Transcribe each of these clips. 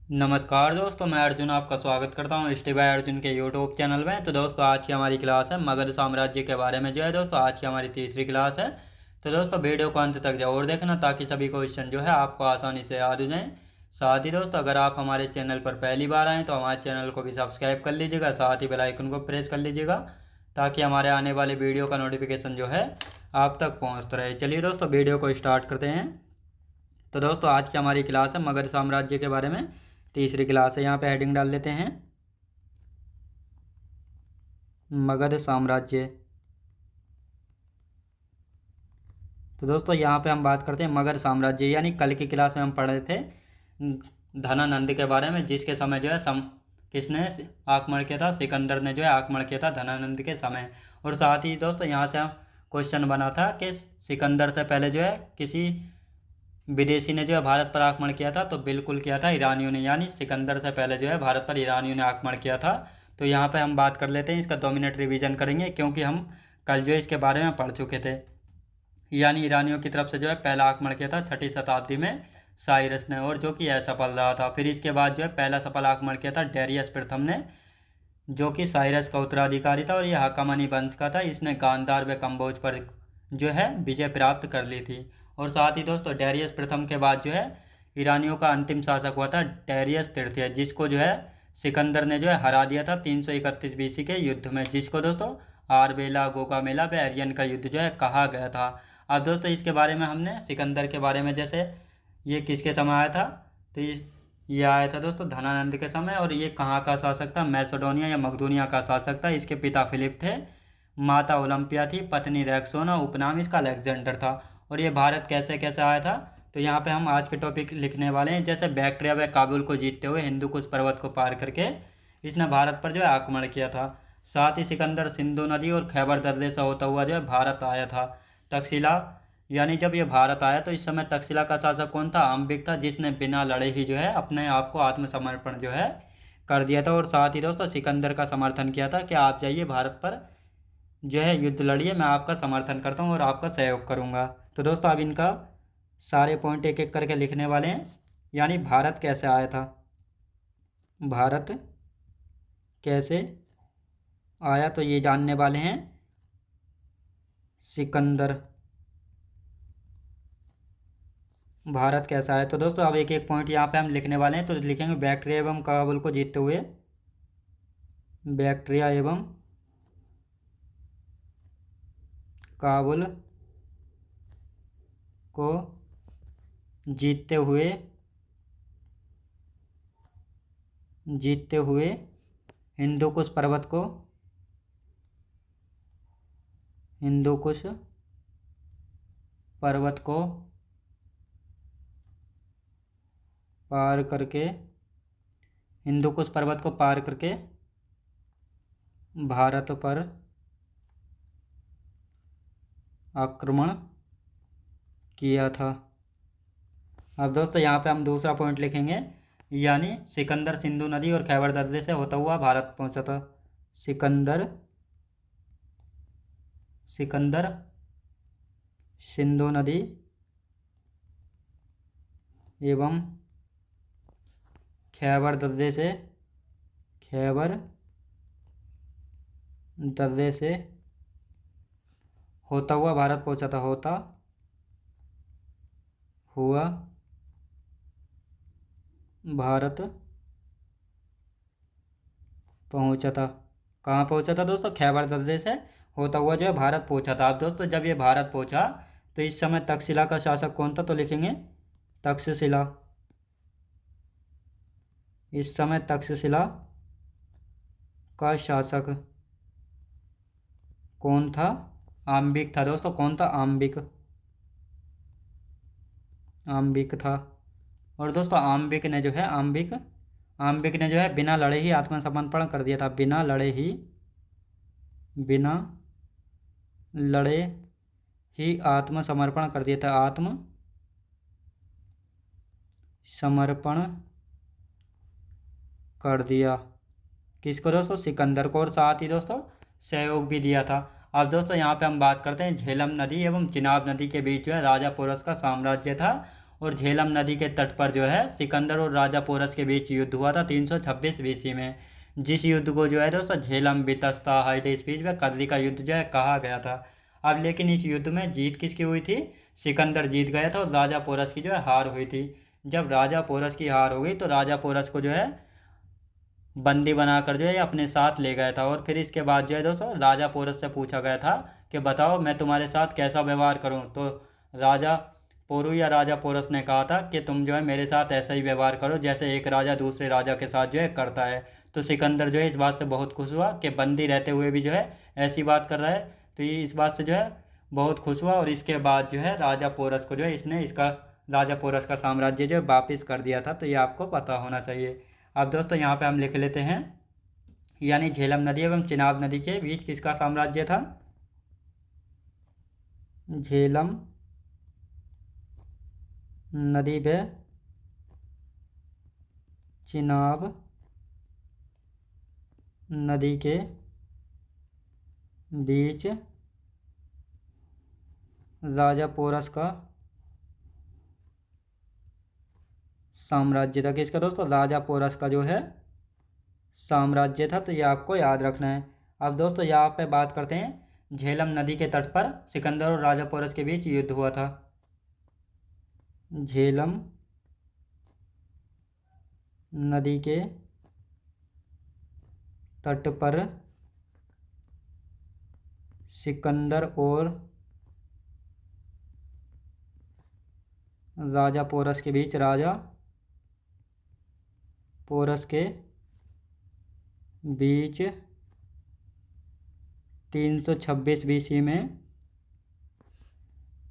नमस्कार दोस्तों, मैं अर्जुन आपका स्वागत करता हूँ स्टे बाय अर्जुन के यूट्यूब चैनल में। तो दोस्तों, आज की हमारी क्लास है मगध साम्राज्य के बारे में। जो है दोस्तों, आज की हमारी तीसरी क्लास है। तो दोस्तों, वीडियो को अंत तक जरूर देखना ताकि सभी क्वेश्चन जो है आपको आसानी से याद हो जाएं। साथ ही दोस्तों, अगर आप हमारे चैनल पर पहली बार आएँ तो हमारे चैनल को भी सब्सक्राइब कर लीजिएगा, साथ ही बेल आइकन को प्रेस कर लीजिएगा ताकि हमारे आने वाले वीडियो का नोटिफिकेशन जो है आप तक पहुँचता रहे। चलिए दोस्तों, वीडियो को स्टार्ट करते हैं। तो दोस्तों, आज की हमारी क्लास है मगध साम्राज्य के बारे में, तीसरी क्लास है। यहाँ पे हेडिंग डाल देते हैं मगध साम्राज्य। तो दोस्तों, यहाँ पे हम बात करते हैं मगध साम्राज्य, यानी कल की क्लास में हम पढ़ रहे थे धनानंद के बारे में, जिसके समय जो है किसने आक्रमण किया था? सिकंदर ने जो है आक्रमण किया था धनानंद के समय। और साथ ही दोस्तों, यहाँ से हम क्वेश्चन बना था कि सिकंदर से पहले जो है किसी विदेशी ने जो है भारत पर आक्रमण किया था? तो बिल्कुल किया था ईरानियों ने, यानी सिकंदर से पहले जो है भारत पर ईरानियों ने आक्रमण किया था। तो यहाँ पे हम बात कर लेते हैं, इसका 2 मिनट रिवीजन करेंगे क्योंकि हम कल जो है इसके बारे में पढ़ चुके थे। यानी ईरानियों की तरफ से जो है पहला आक्रमण किया था 6ठी शताब्दी में साइरस ने, और जो कि असफल रहा था। फिर इसके बाद जो है पहला सफल आक्रमण किया था डेरियस प्रथम ने, जो कि साइरस का उत्तराधिकारी था और यह हकामनी वंश का था। इसने गांधार व कम्बोज पर जो है विजय प्राप्त कर ली थी। और साथ ही दोस्तों, डेरियस प्रथम के बाद जो है ईरानियों का अंतिम शासक हुआ था डेरियस तृतीय, जिसको जो है सिकंदर ने जो है हरा दिया था 331 बीसी के युद्ध में, जिसको दोस्तों आरबेला, गोगामेला व एरियन का युद्ध जो है कहा गया था। अब दोस्तों, इसके बारे में हमने सिकंदर के बारे में, जैसे ये किसके समय आया था? तो ये आया था दोस्तों धनानंद के समय। और ये कहाँ का शासक था? मैसेडोनिया या मकदूनिया का शासक था। इसके पिता फिलिप थे, माता ओलंपिया थी, पत्नी रैक्सोना, उपनाम इसका अलेक्जेंडर था। और ये भारत कैसे कैसे आया था? तो यहाँ पे हम आज के टॉपिक लिखने वाले हैं, जैसे बैक्ट्रिया व काबुल को जीतते हुए हिंदू कुश पर्वत को पार करके इसने भारत पर जो है आक्रमण किया था। साथ ही सिकंदर सिंधु नदी और खैबर दर्रे से होता हुआ जो है भारत आया था। तक्षशिला, यानी जब ये भारत आया तो इस समय तक्षशिला का शासक कौन था? अम्बिक था, जिसने बिना लड़े ही जो है अपने आप को आत्मसमर्पण जो है कर दिया था। और साथ ही दोस्तों, सिकंदर का समर्थन किया था कि आप जाइए भारत पर जो है युद्ध लड़िए, मैं आपका समर्थन करता हूँ और आपका सहयोग करूँगा। तो दोस्तों, अब इनका सारे पॉइंट एक एक करके लिखने वाले हैं। यानी भारत कैसे आया था, भारत कैसे आया, तो ये जानने वाले हैं सिकंदर, भारत कैसा है। तो दोस्तों, अब एक एक पॉइंट यहाँ पे हम लिखने वाले हैं। तो लिखेंगे बैक्ट्रिया एवं काबुल को जीतते हुए, बैक्ट्रिया एवं काबुल को जीतते हुए हिंदू कुश पर्वत को, हिंदू कुश पर्वत को पार करके, हिंदू कुश पर्वत को पार करके भारत पर आक्रमण किया था। अब दोस्तों, यहाँ पे हम दूसरा पॉइंट लिखेंगे, यानी सिकंदर सिंधु नदी और खैबर दर्रे से होता हुआ भारत पहुंचा था। सिकंदर सिंधु नदी एवं खैबर दर्रे से होता हुआ भारत पहुंचा था, होता हुआ भारत पहुंचा था। कहाँ पहुंचा था दोस्तों? खैबर दर्रे से होता हुआ जो है भारत पहुंचा था। अब दोस्तों, जब ये भारत पहुंचा तो इस समय तक्षशिला का शासक कौन था? तो लिखेंगे तक्षशिला। इस समय तक्षशिला का शासक कौन था? अम्बिक था दोस्तों। कौन था? अम्बिक था। और दोस्तों, अम्बिक ने जो है बिना लड़े ही आत्मसमर्पण कर दिया था। बिना लड़े ही आत्मसमर्पण कर दिया था, आत्मसमर्पण कर दिया। किसको दोस्तों? सिकंदर को। और साथ ही दोस्तों, सहयोग भी दिया था। अब दोस्तों, यहाँ पे हम बात करते हैं झेलम नदी एवं चिनाब नदी के बीच जो है राजा पोरस का साम्राज्य था। और झेलम नदी के तट पर जो है सिकंदर और राजा पोरस के बीच युद्ध हुआ था 326 बीसी में, जिस युद्ध को जो है दोस्तों झेलम, बितस्ता, हाइडेस्पीज व कद्री का युद्ध जो है कहा गया था। अब लेकिन इस युद्ध में जीत किसकी हुई थी? सिकंदर जीत गया था और राजा पोरस की जो है हार हुई थी। जब राजा पोरस की हार हो गई तो राजा पोरस को जो है बंदी बनाकर जो है अपने साथ ले गया था। और फिर इसके बाद जो है दोस्तों राजा पोरस से पूछा गया था कि बताओ मैं तुम्हारे साथ कैसा व्यवहार करूं। तो राजा पोरू या राजा पोरस ने कहा था कि तुम जो है मेरे साथ ऐसा ही व्यवहार करो जैसे एक राजा दूसरे राजा के साथ जो है करता है। तो सिकंदर जो है इस बात से बहुत खुश हुआ कि बंदी रहते हुए भी जो है ऐसी बात कर रहा है। तो ये इस बात से जो है बहुत खुश हुआ और इसके बाद जो है राजा पोरस को जो है इसने इसका राजा पोरस का साम्राज्य जो है वापिस कर दिया था। तो ये आपको पता होना चाहिए। अब दोस्तों यहाँ पे हम लिख लेते हैं, यानी झेलम नदी एवं चिनाब नदी के बीच किसका साम्राज्य था? झेलम नदी व चिनाब नदी के बीच राजा पोरस का साम्राज्य था। किसका दोस्तों? राजा पोरस का जो है साम्राज्य था। तो ये आपको याद रखना है। अब दोस्तों यहाँ पे बात करते हैं, झेलम नदी के तट पर सिकंदर और राजा पोरस के बीच युद्ध हुआ था। झेलम नदी के तट पर सिकंदर और राजा पोरस के बीच, राजा पोरस के बीच 326 बीसी में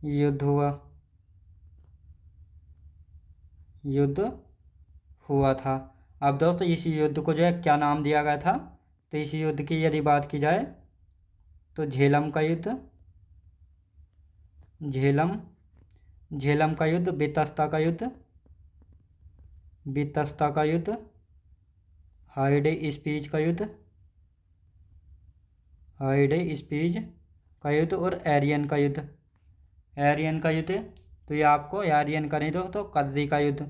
युद्ध हुआ था। अब दोस्तों इस युद्ध को जो है क्या नाम दिया गया था? तो इस युद्ध की यदि बात की जाए तो झेलम का युद्ध, झेलम का युद्ध, बितस्ता का युद्ध, हाइडेस्पीज का युद्ध, और एरियन का युद्ध। तो ये आपको एरियन का नहीं दोस्तों, कद्री का युद्ध,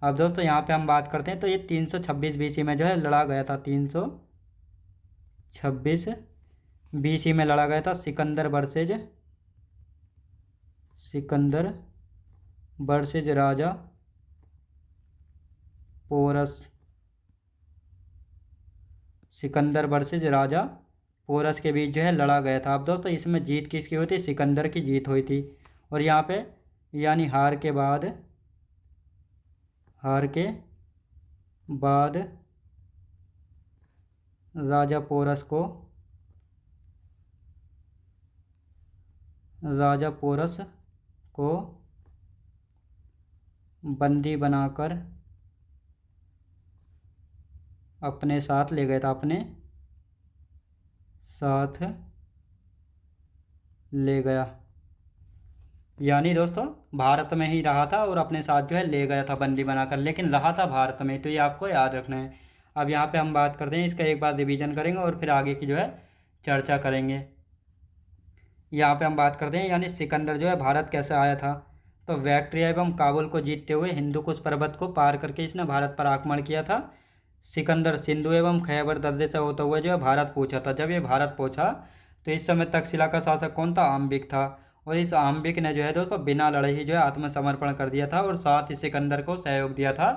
अब दोस्तों यहाँ पे हम बात करते हैं तो ये 326 बीसी में जो है लड़ा गया था। 326 बीसी में लड़ा गया था सिकंदर वर्सेज राजा पोरस। सिकंदर वर्सेज राजा पोरस के बीच जो है लड़ा गया था। अब दोस्तों इसमें जीत किसकी हुई थी? सिकंदर की जीत हुई थी। और यहाँ पे यानी हार के बाद राजा पोरस को बंदी बनाकर अपने साथ ले गया था, यानी दोस्तों भारत में ही रहा था और अपने साथ जो है ले गया था बंदी बनाकर, लेकिन रहा था भारत में। तो ये आपको याद रखना है। अब यहाँ पे हम बात करते हैं, इसका एक बार रिवीजन करेंगे और फिर आगे की जो है चर्चा करेंगे। यहाँ पे हम बात करते हैं यानी सिकंदर जो है भारत कैसे आया था। तो बैक्ट्रिया एवं काबुल को जीतते हुए हिंदुकुश पर्वत को पार करके इसने भारत पर आक्रमण किया था। सिकंदर सिंधु एवं खैबर दर्रे से होता हुआ जो है भारत पहुंचा था। जब ये भारत पहुंचा तो इस समय तक्षशिला का शासक कौन था? आम्बिक था। और इस आम्बिक ने जो है दोस्तों बिना लड़े ही जो है आत्मसमर्पण कर दिया था और साथ ही सिकंदर को सहयोग दिया था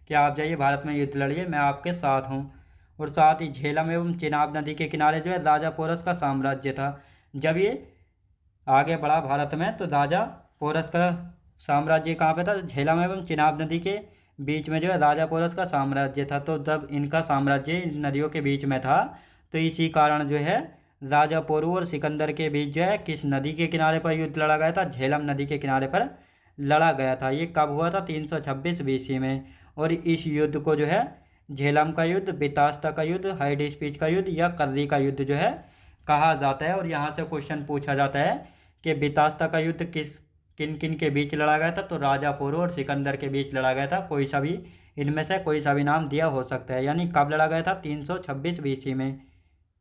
कि आप जाइए भारत में युद्ध लड़िए, मैं आपके साथ हूँ। और साथ ही झेलम एवं चिनाब नदी के किनारे जो है राजा पोरस का साम्राज्य था। जब ये आगे बढ़ा भारत में तो राजा पोरस का साम्राज्य कहाँ पे था? झेलम एवं चिनाब नदी के बीच में जो है राजा पोरस का साम्राज्य था। तो जब इनका साम्राज्य इन नदियों के बीच में था तो इसी कारण जो है राजा पोरू और सिकंदर के बीच जो है किस नदी के किनारे पर युद्ध लड़ा गया था? झेलम नदी के किनारे पर लड़ा गया था। ये कब हुआ था? 326 बीसी में। और इस युद्ध को जो है झेलम का युद्ध, बितास्ता का युद्ध, हाइडेस्पीज का युद्ध या कद्री का युद्ध जो है कहा जाता है। और यहाँ से क्वेश्चन पूछा जाता है कि बितास्ता का युद्ध किन किन के बीच लड़ा गया था? तो राजा पोरू और सिकंदर के बीच लड़ा गया था। कोई सा भी इनमें से कोई सा भी नाम दिया हो सकता है। यानी कब लड़ा गया था? 326 बीसी में।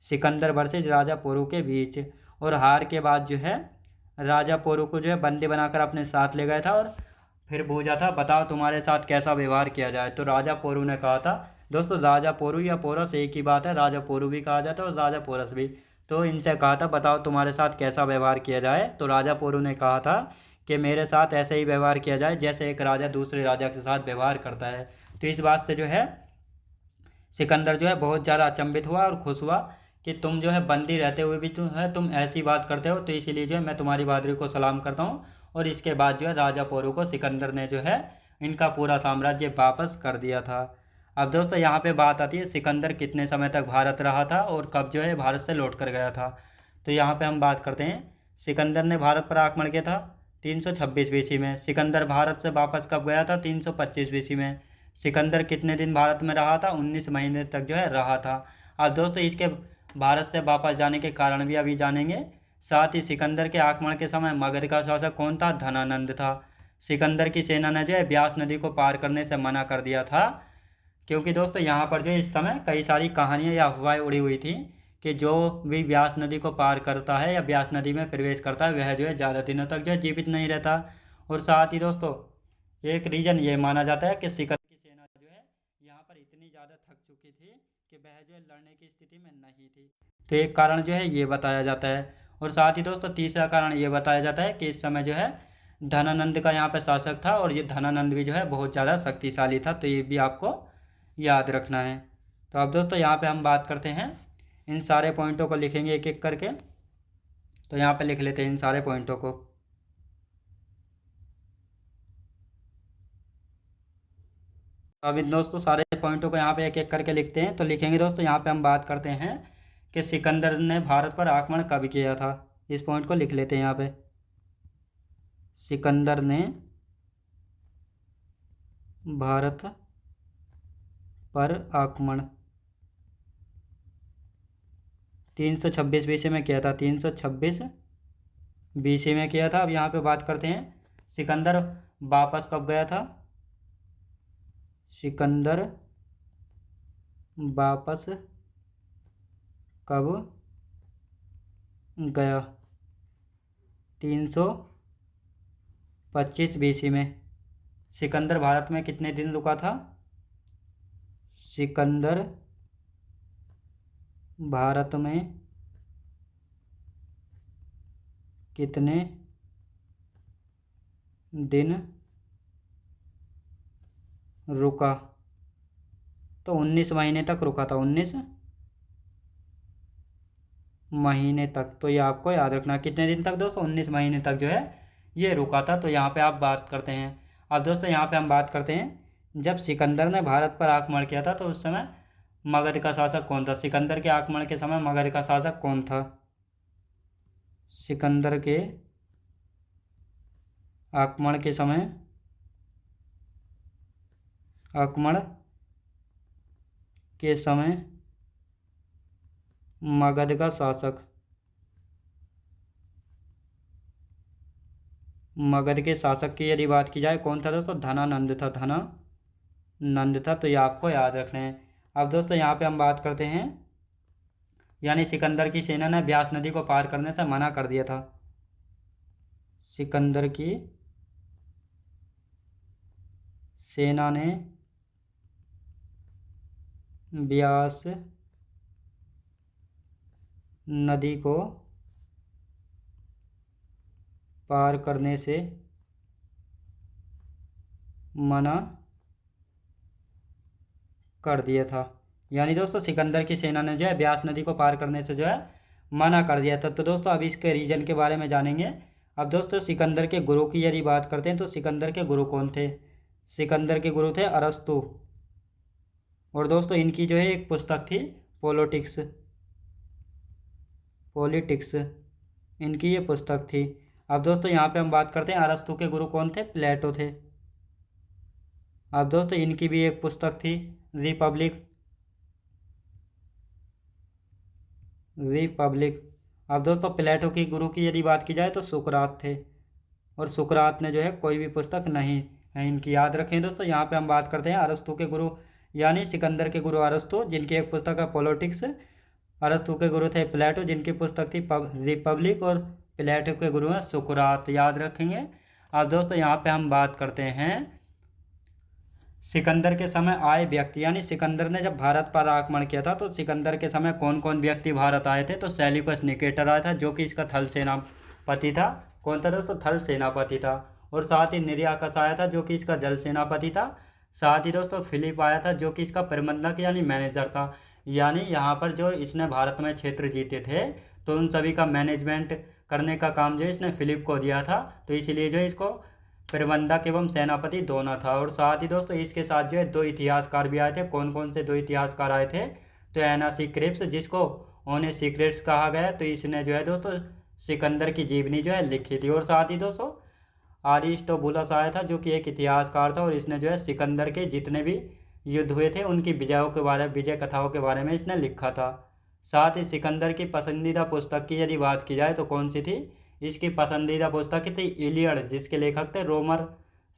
सिकंदर वर्सेज राजा पोरू के बीच। और हार के बाद जो है राजा पोरू को जो है बंदी बनाकर अपने साथ ले गया था और फिर पूछा था बताओ तुम्हारे साथ कैसा व्यवहार किया जाए। तो राजा पोरू ने कहा था, दोस्तों राजा पोरू या पोरस एक ही बात है, राजा पोरू भी कहा जाता है और राजा पोरस भी। तो इनसे कहा था बताओ तुम्हारे साथ कैसा व्यवहार किया जाए। तो राजा पोरू ने कहा था कि मेरे साथ ऐसे ही व्यवहार किया जाए जैसे एक राजा दूसरे राजा के साथ व्यवहार करता है। तो इस बात से जो है सिकंदर जो है बहुत ज़्यादा अचंभित हुआ और खुश हुआ कि तुम जो है बंदी रहते हुए भी जो है तुम ऐसी बात करते हो, तो इसीलिए जो है मैं तुम्हारी बहादुरी को सलाम करता हूँ। और इसके बाद जो है राजा पोरू को सिकंदर ने जो है इनका पूरा साम्राज्य वापस कर दिया था। अब दोस्तों यहाँ पे बात आती है सिकंदर कितने समय तक भारत रहा था और कब जो है भारत से लौट कर गया था। तो यहाँ पे हम बात करते हैं सिकंदर ने भारत पर आक्रमण किया था 326 बीसी में। सिकंदर भारत से वापस कब गया था? 325 बीसी में। सिकंदर कितने दिन भारत में रहा था? 19 महीने तक जो है रहा था। अब दोस्तों इसके भारत से वापस जाने के कारण भी अभी जानेंगे। साथ ही सिकंदर के आक्रमण के समय मगध का शासक कौन था? धनानंद था। सिकंदर की सेना ने जो है ब्यास नदी को पार करने से मना कर दिया था, क्योंकि दोस्तों यहाँ पर जो इस समय कई सारी कहानियाँ या अफवाहें उड़ी हुई थी कि जो भी ब्यास नदी को पार करता है या ब्यास नदी में प्रवेश करता है वह जो है ज़्यादा दिनों तक जो है जीवित नहीं रहता। और साथ ही दोस्तों एक रीज़न ये माना जाता है कि सिकंदर की सेना जो है यहाँ पर इतनी ज़्यादा थक चुकी थी कि वह जो है लड़ने की स्थिति में नहीं थी। तो एक कारण जो है ये बताया जाता है। और साथ ही दोस्तों तीसरा कारण ये बताया जाता है कि इस समय जो है धनानंद का यहाँ पे शासक था और ये धनानंद भी जो है बहुत ज़्यादा शक्तिशाली था। तो ये भी आपको याद रखना है। तो अब दोस्तों यहाँ पे हम बात करते हैं, इन सारे पॉइंटों को लिखेंगे एक एक करके। तो यहाँ पे लिख लेते हैं इन सारे पॉइंटों को। अब इन दोस्तों सारे पॉइंटों को यहाँ पे एक एक करके लिखते हैं। तो लिखेंगे दोस्तों यहाँ पे हम बात करते हैं कि सिकंदर ने भारत पर आक्रमण कब किया था। इस पॉइंट को लिख लेते हैं यहाँ पे। सिकंदर ने भारत पर आक्रमण 326 बीसी में किया था। 326 बीसी में किया था। अब यहाँ पे बात करते हैं सिकंदर वापस कब गया था। सिकंदर वापस कब गया? 325 बीसी में। सिकंदर भारत में कितने दिन रुका था? सिकंदर भारत में कितने दिन रुका? तो 19 महीने तक रुका था। 19 महीने तक। तो ये आपको याद रखना कितने दिन तक दोस्तों? 19 महीने तक जो है ये रुका था। तो यहाँ पे आप बात करते हैं। अब दोस्तों यहाँ पे हम बात करते हैं जब सिकंदर ने भारत पर आक्रमण किया था तो उस समय मगध का शासक कौन था? सिकंदर के आक्रमण के समय मगध का शासक कौन था? सिकंदर के आक्रमण के समय मगध का शासक, मगध के शासक की यदि बात की जाए कौन था दोस्तों? धनानंद था। धनानंद था। तो ये आपको याद रखना है। अब दोस्तों यहाँ पे हम बात करते हैं, यानी सिकंदर की सेना ने ब्यास नदी को पार करने से मना कर दिया था। सिकंदर की सेना ने ब्यास नदी को पार करने से मना कर दिया था। यानी दोस्तों सिकंदर की सेना ने जो है ब्यास नदी को पार करने से जो है मना कर दिया था। तो दोस्तों अब इसके रीजन के बारे में जानेंगे। अब दोस्तों सिकंदर के गुरु की यदि बात करते हैं तो सिकंदर के गुरु कौन थे? सिकंदर के गुरु थे अरस्तु। और दोस्तों इनकी जो है एक पुस्तक थी पॉलिटिक्स, इनकी ये पुस्तक थी। अब दोस्तों यहाँ पे हम बात करते हैं अरस्तु के गुरु कौन थे? प्लेटो थे। अब दोस्तों इनकी भी एक पुस्तक थी रिपब्लिक। अब दोस्तों प्लेटो की गुरु की यदि बात की जाए तो सुकरात थे। और सुकरात ने जो है कोई भी पुस्तक नहीं है इनकी, याद रखें दोस्तों। यहाँ पे हम बात करते हैं अरस्तु के गुरु यानी सिकंदर के गुरु अरस्तु, जिनकी एक पुस्तक है पॉलिटिक्स। अरस्तु के गुरु थे प्लेटो, जिनकी पुस्तक थी रिपब्लिक, और प्लेटो के गुरु हैं सुकरात, याद रखेंगे। अब दोस्तों यहाँ पे हम बात करते हैं सिकंदर के समय आए व्यक्ति, यानी सिकंदर ने जब भारत पर आक्रमण किया था तो सिकंदर के समय कौन कौन व्यक्ति भारत आए थे। तो सेल्यूकस निकेटर आया था, जो कि इसका थल सेनापति था। कौन था दोस्तों? थल सेनापति था। और साथ ही निर्याकस आया था, जो कि इसका जल सेनापति था। साथ ही दोस्तों फिलिप आया था, जो कि इसका प्रबंधक यानी मैनेजर था। यानी यहाँ पर जो इसने भारत में क्षेत्र जीते थे तो उन सभी का मैनेजमेंट करने का काम जो इसने फिलिप को दिया था, तो इसलिए जो इसको प्रबंधक एवं सेनापति दोनों था। और साथ ही दोस्तों इसके साथ जो है दो इतिहासकार भी आए थे। कौन कौन से दो इतिहासकार आए थे? तो एना सी क्रिप्स, जिसको ओने सीक्रेट्स कहा गया, तो इसने जो है दोस्तों सिकंदर की जीवनी जो है लिखी थी। और साथ ही दोस्तों अरिस्टोबुलस आया था, जो कि एक इतिहासकार था, और इसने जो है सिकंदर के जितने भी युद्ध हुए थे उनकी विजय कथाओं के बारे में इसने लिखा था। साथ ही सिकंदर की पसंदीदा पुस्तक की यदि बात की जाए तो कौन सी थी? इसकी पसंदीदा पुस्तक थी इलियड, जिसके लेखक थे रोमर।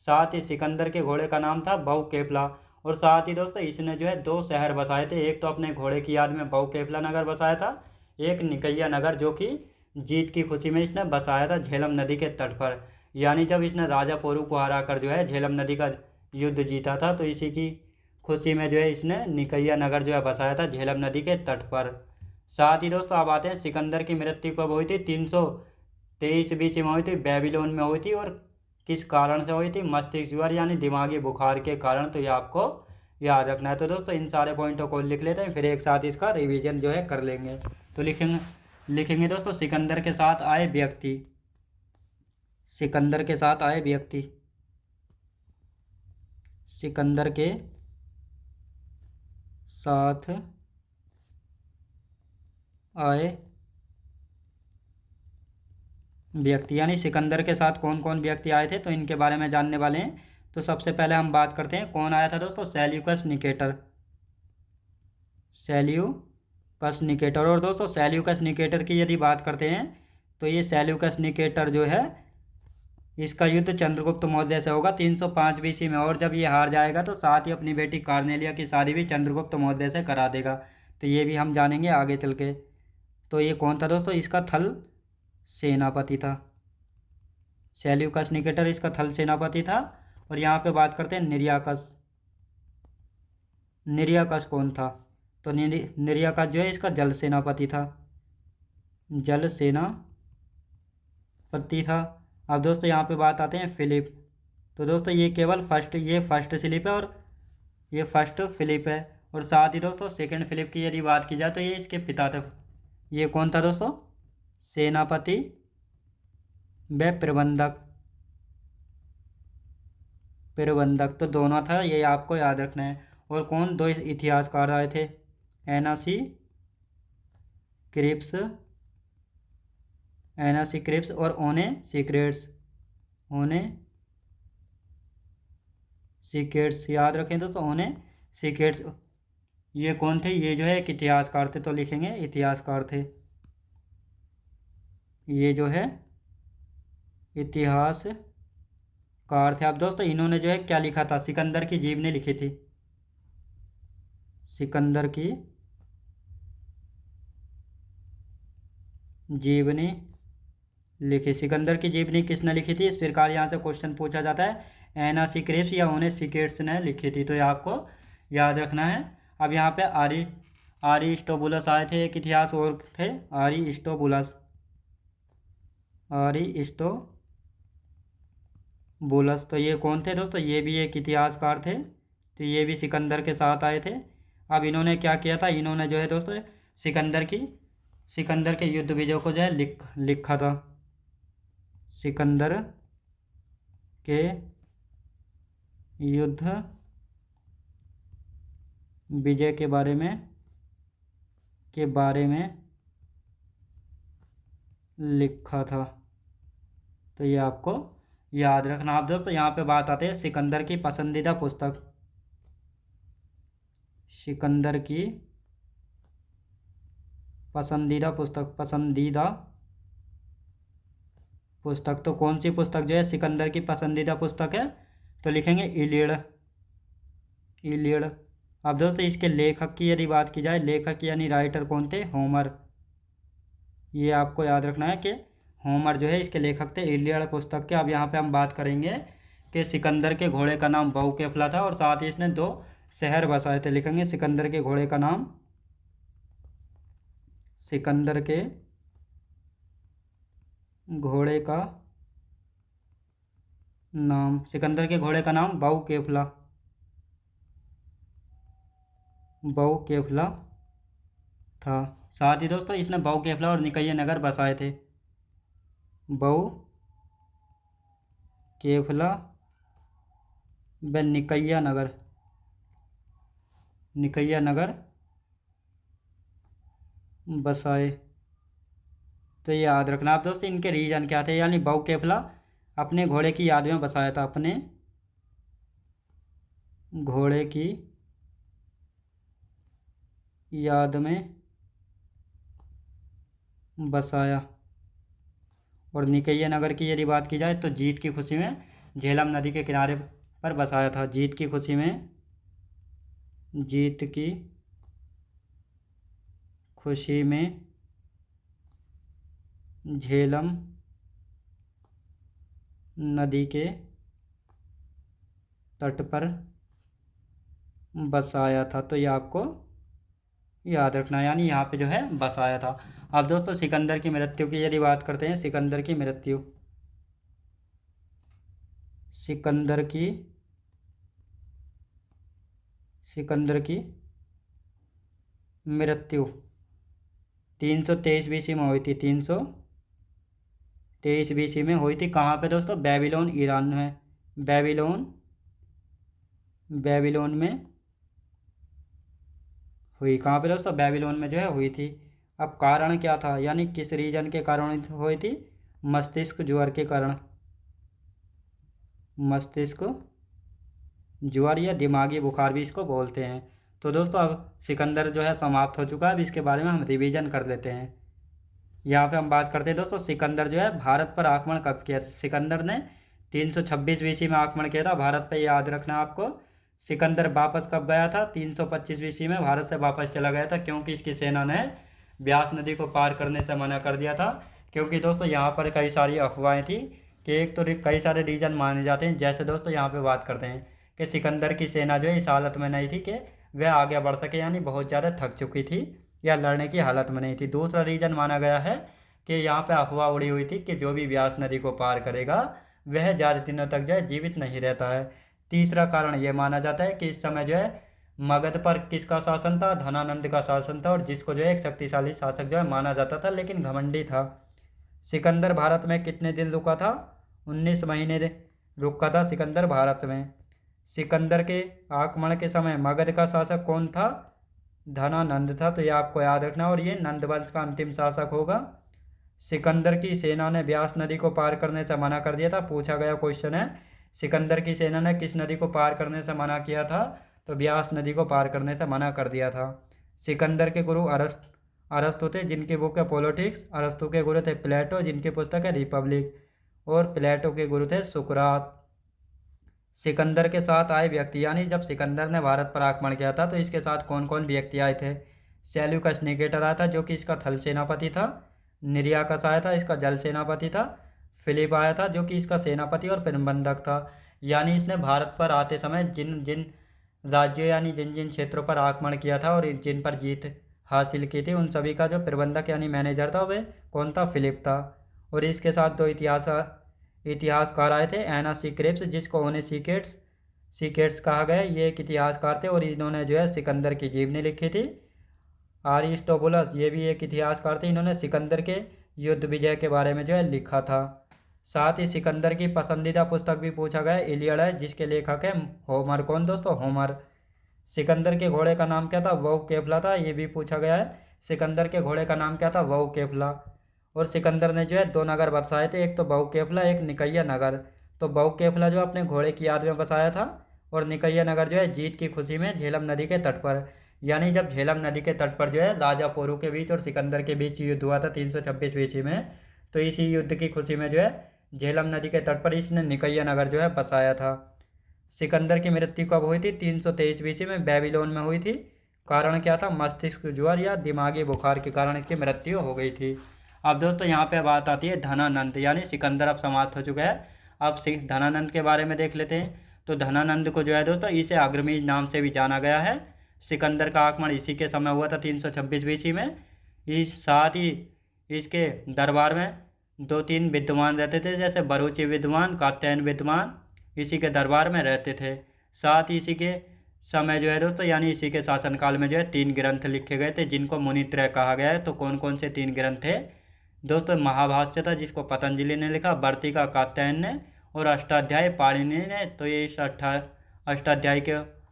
साथ ही सिकंदर के घोड़े का नाम था बहुकेफला। और साथ ही दोस्तों इसने जो है दो शहर बसाए थे। एक तो अपने घोड़े की याद में बहुकेफला नगर बसाया था, एक निकैया नगर, जो कि जीत की खुशी में इसने बसाया था झेलम नदी के तट पर। यानी जब इसने राजा पोरू को हरा कर जो है झेलम नदी का युद्ध जीता था, तो इसी की खुशी में जो है इसने निकैया नगर जो है बसाया था झेलम नदी के तट पर। साथ ही दोस्तों अब आते हैं सिकंदर की मृत्यु कब हुई थी? 323 बीसी में हुई थी, बेबीलोन में हुई थी। और किस कारण से हुई थी? मस्तिष्क ज्वर यानी दिमागी बुखार के कारण। तो ये आपको याद रखना है। तो दोस्तों इन सारे पॉइंटों को लिख लेते हैं, फिर एक साथ इसका रिवीजन जो है कर लेंगे। तो लिखेंगे दोस्तों सिकंदर के साथ आए व्यक्ति, सिकंदर के साथ आए व्यक्ति, सिकंदर के साथ आए व्यक्ति, यानी सिकंदर के साथ कौन कौन व्यक्ति आए थे, तो इनके बारे में जानने वाले हैं। तो सबसे पहले हम बात करते हैं कौन आया था दोस्तों? Seleucus Nicator, Seleucus Nicator. और दोस्तों सेल्यूकस निकेटर की यदि बात करते हैं तो ये सेल्यूकस निकेटर जो है इसका युद्ध चंद्रगुप्त मौर्य से होगा 305 बीसी में। और जब ये हार जाएगा तो साथ ही अपनी बेटी कार्नेलिया की शादी भी चंद्रगुप्त मौर्य से करा देगा। तो ये भी हम जानेंगे आगे चल के। तो ये कौन था दोस्तों? इसका थल सेनापति था, सेल्यूकस निकेटर इसका थल सेनापति था। और यहाँ पे बात करते हैं निर्याकस, निर्याकस कौन था? तो निर्याकस जो है इसका जल सेनापति था, जल सेनापति था। अब दोस्तों यहाँ पे बात आते हैं फिलिप। तो दोस्तों ये केवल फर्स्ट फिलिप है, और ये फर्स्ट फिलिप है। और साथ ही दोस्तों सेकंड फिलिप की यदि बात की जाए तो ये इसके पिता थे। ये कौन था दोस्तों? सेनापति व प्रबंधक, प्रबंधक तो दोनों था, ये आपको याद रखना है। और कौन दो इतिहासकार आए थे? एना सी क्रिप्स, एना सी क्रिप्स और ओने सीक्रेट्स, ओने सीक्रेट्स, याद रखें दोस्तों, ओने सीक्रेट्स। ये कौन थे? ये जो है एक इतिहासकार थे। तो लिखेंगे इतिहासकार थे, ये जो है इतिहासकार थे। अब दोस्तों इन्होंने जो है क्या लिखा था? सिकंदर की जीवनी लिखी थी, सिकंदर की जीवनी लिखी। सिकंदर की जीवनी किसने लिखी थी? इस प्रकार यहाँ से क्वेश्चन पूछा जाता है। एना सी क्रिप्स या ओने सीक्रेट्स ने लिखी थी। तो ये आपको याद रखना है। अब यहाँ पे अरिस्टोबुलस आए थे, एक इतिहास और थे अरिस्टोबुलस, अरिस्टोबुलस। तो ये कौन थे दोस्तों? ये भी एक इतिहासकार थे। तो ये भी सिकंदर के साथ आए थे। अब इन्होंने क्या किया था? इन्होंने जो है दोस्तों सिकंदर के युद्ध विजय को जो है लिखा था, सिकंदर के युद्ध विजय के बारे में लिखा था। तो ये आपको याद रखना। आप दोस्तों यहाँ पे बात आते हैं सिकंदर की पसंदीदा पुस्तक, सिकंदर की पसंदीदा पुस्तक तो कौन सी पुस्तक जो है सिकंदर की पसंदीदा पुस्तक है? तो लिखेंगे इलियड, इलियड। अब दोस्तों इसके लेखक की यदि बात की जाए, लेखक यानी राइटर कौन थे? होमर। ये आपको याद रखना है कि होमर जो है इसके लेखक थे इलियड पुस्तक के। अब यहाँ पे हम बात करेंगे कि सिकंदर के घोड़े का नाम बहुकेफला था और साथ ही इसने 2 शहर बसाए थे। लिखेंगे सिकंदर के घोड़े का नाम, सिकंदर के घोड़े का नाम, सिकंदर के घोड़े का नाम बहुकेफला, बहुकेफला था। साथ ही दोस्तों इसने बहुकेफला और निकैया नगर बसाए थे। बहुकेफला व निकैया नगर, निकैया नगर बसाए। तो ये याद रखना आप दोस्तों। इनके रीजन क्या थे? यानी बहुकेफला अपने घोड़े की याद में बसाया था, अपने घोड़े की याद में बसाया। और निकैया नगर की यदि बात की जाए तो जीत की खुशी में झेलम नदी के किनारे पर बसाया था। जीत की खुशी में, जीत की खुशी में झेलम नदी के तट पर बसाया था। तो ये आपको याद रखना है, यानी यहाँ पे जो है बसाया था। अब दोस्तों सिकंदर की मृत्यु की यदि बात करते हैं, सिकंदर की मृत्यु, सिकंदर की सिकंदर की मृत्यु 323 बीसी में हुई थी। 323 बीसी में हुई थी। कहाँ पे दोस्तों? बेबीलोन, ईरान में। बेबीलोन में हुई। कहाँ पे दोस्तों? बेबीलोन में जो है हुई थी। अब कारण क्या था, यानी किस रीजन के कारण हुई थी? मस्तिष्क ज्वर के कारण, मस्तिष्क ज्वर या दिमागी बुखार भी इसको बोलते हैं। तो दोस्तों अब सिकंदर जो है समाप्त हो चुका है। अब इसके बारे में हम रिवीजन कर लेते हैं। यहाँ पे हम बात करते हैं दोस्तों, सिकंदर जो है भारत पर आक्रमण कब किया? सिकंदर ने 326 बीसी में आक्रमण किया था भारत पे, याद रखना आपको। सिकंदर वापस कब गया था? 325 बीसी में भारत से वापस चला गया था, क्योंकि इसकी सेना ने ब्यास नदी को पार करने से मना कर दिया था। क्योंकि दोस्तों यहाँ पर कई सारी अफवाहें थी कि एक तो कई सारे रीजन माने जाते हैं। जैसे दोस्तों यहाँ पे बात करते हैं कि सिकंदर की सेना जो है इस हालत में नहीं थी कि वह आगे बढ़ सके, यानी बहुत ज़्यादा थक चुकी थी या लड़ने की हालत में नहीं थी। दूसरा रीजन माना गया है कि यहाँ पे अफवाह उड़ी हुई थी कि जो भी ब्यास नदी को पार करेगा वह ज़्यादा दिनों तक जो है जीवित नहीं रहता है। तीसरा कारण ये माना जाता है कि इस समय जो है मगध पर किसका शासन था? धनानंद का शासन था, और जिसको जो है एक शक्तिशाली शासक जो है माना जाता था, लेकिन घमंडी था। सिकंदर भारत में कितने दिन रुका था? 19 महीने रुका था सिकंदर भारत में। सिकंदर के आक्रमण के समय मगध का शासक कौन था? धनानंद था। तो ये आपको याद रखना, और ये नंद वंश का अंतिम शासक होगा। सिकंदर की सेना ने ब्यास नदी को पार करने से मना कर दिया था। पूछा गया क्वेश्चन है, सिकंदर की सेना ने किस नदी को पार करने से मना किया था? तो ब्यास नदी को पार करने से मना कर दिया था। सिकंदर के गुरु अरस्तु थे, जिनकी बुक है पॉलिटिक्स। अरस्तु के गुरु थे प्लेटो, जिनकी पुस्तक है रिपब्लिक। और प्लेटो के गुरु थे सुकरात। सिकंदर के साथ आए व्यक्ति, यानी जब सिकंदर ने भारत पर आक्रमण किया था तो इसके साथ कौन कौन व्यक्ति आए थे? सेल्यूकस निकेटर आया था, जो कि इसका थल सेनापति था। निरियाकस आया था, इसका जल सेनापति था। फिलिप आया था, जो कि इसका सेनापति और प्रबंधक था। यानी इसने भारत पर आते समय जिन जिन राज्यों यानी जिन जिन क्षेत्रों पर आक्रमण किया था और जिन पर जीत हासिल की थी, उन सभी का जो प्रबंधक यानी मैनेजर था वह कौन था? फिलिप था। और इसके साथ 2 इतिहासकार आए थे, एना सीक्रेप्स, जिसको उन्हें सीकेट्स कहा गया। ये एक इतिहासकार थे और इन्होंने जो है सिकंदर की जीवनी लिखी थी। अरिस्टोबुलस, ये भी एक इतिहासकार थे, इन्होंने सिकंदर के युद्ध विजय के बारे में जो है लिखा था। साथ ही सिकंदर की पसंदीदा पुस्तक भी पूछा गया, इलियड है, जिसके लेखक है होमर। कौन दोस्तों? होमर। सिकंदर के घोड़े का नाम क्या था? बहुकेफला था, ये भी पूछा गया है। सिकंदर के घोड़े का नाम क्या था? बहुकेफला। और सिकंदर ने जो है 2 नगर बसाए थे, एक तो बहुकेफला, एक निकैया नगर। तो बहुकेफला जो अपने घोड़े की याद में बसाया था, और निकैया नगर जो है जीत की खुशी में झेलम नदी के तट पर। यानी जब झेलम नदी के तट पर जो है राजा पोरू के बीच और सिकंदर के बीच युद्ध हुआ था 326 बीसी में, तो इसी युद्ध की खुशी में जो है झेलम नदी के तट पर इसने निकैया नगर जो है बसाया था। सिकंदर की मृत्यु कब हुई थी? 323 बीसी में बेबीलोन में हुई थी। कारण क्या था? मस्तिष्क ज्वर या दिमागी बुखार के कारण इसकी मृत्यु हो गई थी। अब दोस्तों यहाँ पे बात आती है धनानंद, यानी सिकंदर अब समाप्त हो चुका है। अब धनानंद के बारे में देख लेते हैं। तो धनानंद को जो है दोस्तों इसे अग्रमीज नाम से भी जाना गया है। सिकंदर का आक्रमण इसी के समय हुआ था 326 बीसी में। इस साथ ही इसके दरबार में 2-3 विद्वान रहते थे, जैसे बरूची विद्वान, कात्यायन विद्वान इसी के दरबार में रहते थे। साथ ही इसी के समय जो है दोस्तों, यानी इसी के शासनकाल में जो है 3 ग्रंथ लिखे गए थे, जिनको मुनित्रय कहा गया है। तो कौन कौन से 3 ग्रंथ थे दोस्तों? महाभाष्य था, जिसको पतंजलि ने लिखा, वर्तिका कात्यायन ने, और अष्टाध्यायी पाणिनि ने। तो ये इस अष्टाध्यायी के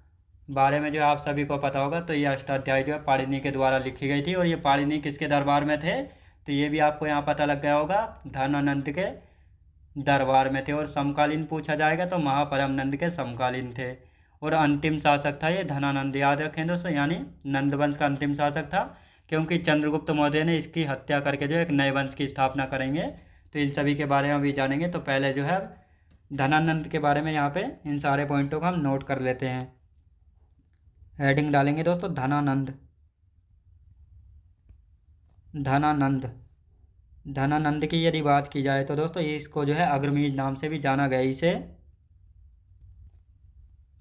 बारे में जो आप सभी को पता होगा, तो ये अष्टाध्यायी जो है पाणिनि के द्वारा लिखी गई थी। और ये पाणिनि किसके दरबार में थे? तो ये भी आपको यहाँ पता लग गया होगा, धनानंद के दरबार में थे। और समकालीन पूछा जाएगा तो महापरम नंद के समकालीन थे। और अंतिम शासक था ये धनानंद, याद रखें दोस्तों, यानी नंद वंश का अंतिम शासक था, क्योंकि चंद्रगुप्त मौर्य ने इसकी हत्या करके जो एक नए वंश की स्थापना करेंगे। तो इन सभी के बारे में अभी जानेंगे। तो पहले जो है धनानंद के बारे में यहाँ पे इन सारे पॉइंटों को हम नोट कर लेते हैं। हेडिंग डालेंगे दोस्तों, धनानंद। धनानंद धनानंद की यदि बात की जाए तो दोस्तों इसको जो है अग्रमीज नाम से भी जाना गया। इसे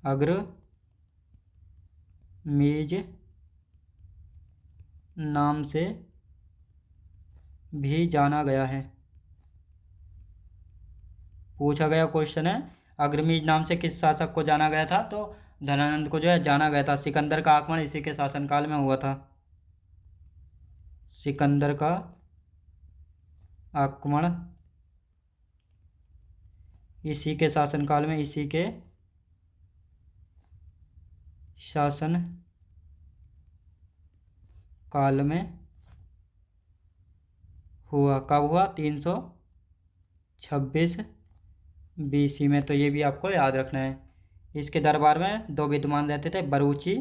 अग्रमीज नाम से भी जाना गया है। पूछा गया क्वेश्चन है, अग्रमीज नाम से किस शासक को जाना गया था? तो धनानंद को जो है जाना गया था। सिकंदर का आक्रमण इसी के शासनकाल में हुआ था। सिकंदर का आक्रमण इसी के शासनकाल में, इसी के शासन काल में हुआ। कब हुआ? 326 बीसी में। तो ये भी आपको याद रखना है। इसके दरबार में 2 विद्वान रहते थे, बरूची।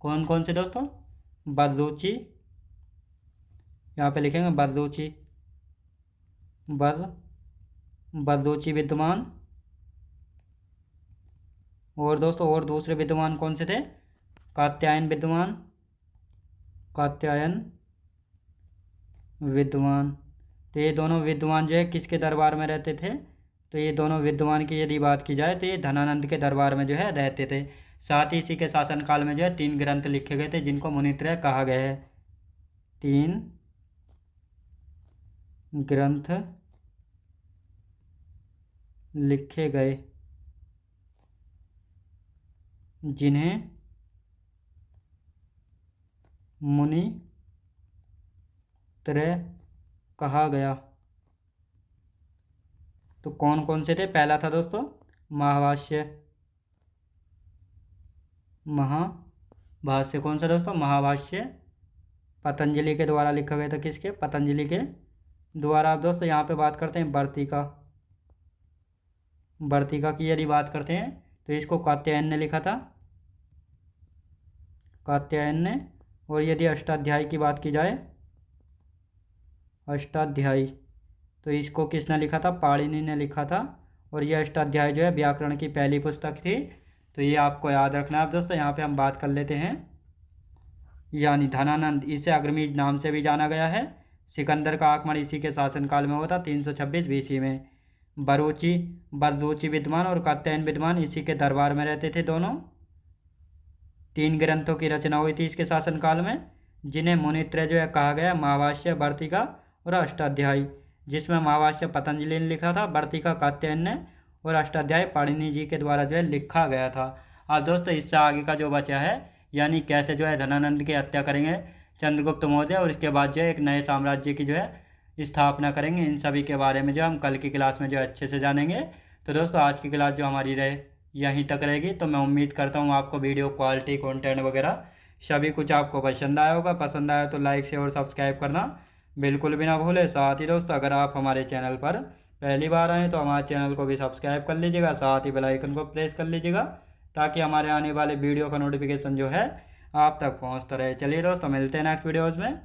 कौन कौन से दोस्तों? बरूची, यहाँ पे लिखेंगे बरूची, बरूची विद्वान। और दोस्तों और दूसरे विद्वान कौन से थे? कात्यायन विद्वान, कात्यायन विद्वान। तो ये दोनों विद्वान जो है किसके दरबार में रहते थे? तो ये दोनों विद्वान की यदि बात की जाए तो ये धनानंद के दरबार में जो है रहते थे। साथ ही इसी के शासनकाल में जो है 3 ग्रंथ लिखे गए थे, जिनको मुनित्रय कहा गया है। 3 ग्रंथ लिखे गए, जिन्हें मुनित्रय कहा गया। तो कौन कौन से थे? पहला था दोस्तों महाभाष्य। महाभाष्य कौन सा दोस्तों? महाभाष्य पतंजलि के द्वारा लिखा गया था। किसके? पतंजलि के द्वारा। अब दोस्तों यहाँ पे बात करते हैं वर्तिका। वर्तिका की यदि बात करते हैं तो इसको कात्यायन ने लिखा था, कात्यायन ने। और यदि अष्टाध्यायी की बात की जाए, अष्टाध्यायी, तो इसको किसने लिखा था? पाणिनि ने लिखा था। और यह अष्टाध्यायी जो है व्याकरण की पहली पुस्तक थी। तो ये आपको याद रखना है। अब दोस्तों यहाँ पे हम बात कर लेते हैं, यानी धनानंद, इसे अग्रमीज नाम से भी जाना गया है। सिकंदर का आक्रमण इसी के शासनकाल में हुआ था 326 बीसी में। बरूची विद्वान और कात्यायन विद्वान इसी के दरबार में रहते थे दोनों। 3 ग्रंथों की रचना हुई थी इसके शासनकाल में, जिन्हें मुनित्रय जो है कहा गया। महाभाष्य, वर्तिका और अष्टाध्यायी, जिसमें महाभाष्य पतंजलि ने लिखा था, वर्तिका कात्यायन ने, और अष्टाध्यायी पाणिनि जी के द्वारा जो है लिखा गया था। अब दोस्तों इससे आगे का जो बचा है, यानी कैसे जो है धनानंद की हत्या करेंगे चंद्रगुप्त मौर्य, और इसके बाद जो है एक नए साम्राज्य की जो है स्थापना करेंगे, इन सभी के बारे में जो हम कल की क्लास में जो अच्छे से जानेंगे। तो दोस्तों आज की क्लास जो हमारी रहे यहीं तक रहेगी। तो मैं उम्मीद करता हूँ आपको वीडियो क्वालिटी, कंटेंट वगैरह सभी कुछ आपको पसंद आया होगा। पसंद आया तो लाइक, शेयर और सब्सक्राइब करना बिल्कुल भी ना भूले। साथ ही दोस्तों अगर आप हमारे चैनल पर पहली बार आएँ तो हमारे चैनल को भी सब्सक्राइब कर लीजिएगा, साथ ही बेल आइकन को प्रेस कर लीजिएगा, ताकि हमारे आने वाले वीडियो का नोटिफिकेशन जो है आप तक पहुँचता रहे। चलिए दोस्तों मिलते हैं नेक्स्ट वीडियोज़ में।